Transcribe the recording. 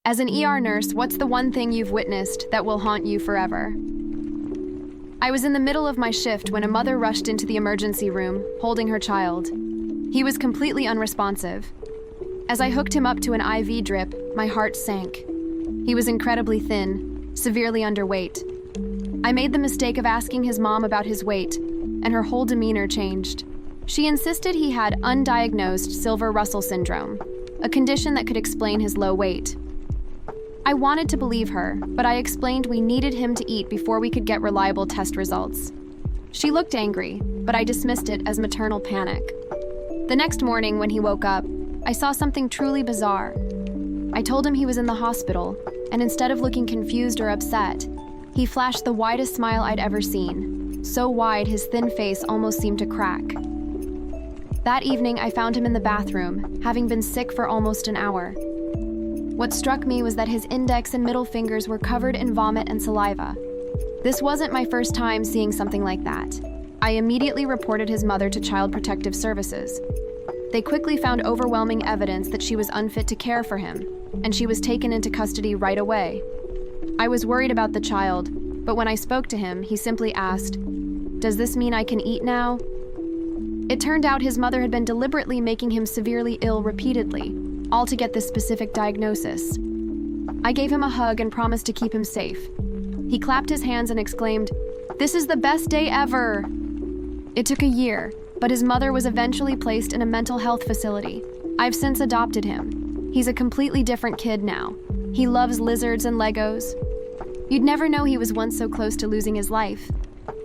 As an ER nurse, what's the one thing you've witnessed that will haunt you forever? I was in the middle of my shift when a mother rushed into the emergency room, holding her child. He was completely unresponsive. As I hooked him up to an IV drip, my heart sank. He was incredibly thin, severely underweight. I made the mistake of asking his mom about his weight, and her whole demeanor changed. She insisted he had undiagnosed Silver-Russell syndrome, a condition that could explain his low weight. I wanted to believe her, but I explained we needed him to eat before we could get reliable test results. She looked angry, but I dismissed it as maternal panic. The next morning, when he woke up, I saw something truly bizarre. I told him he was in the hospital, and instead of looking confused or upset, he flashed the widest smile I'd ever seen, so wide his thin face almost seemed to crack. That evening, I found him in the bathroom, having been sick for almost an hour. What struck me was that his index and middle fingers were covered in vomit and saliva. This wasn't my first time seeing something like that. I immediately reported his mother to Child Protective Services. They quickly found overwhelming evidence that she was unfit to care for him, and she was taken into custody right away. I was worried about the child, but when I spoke to him, he simply asked, "Does this mean I can eat now?" It turned out his mother had been deliberately making him severely ill repeatedly, all to get this specific diagnosis. I gave him a hug and promised to keep him safe. He clapped his hands and exclaimed, "This is the best day ever!" It took a year, but his mother was eventually placed in a mental health facility. I've since adopted him. He's a completely different kid now. He loves lizards and Legos. You'd never know he was once so close to losing his life.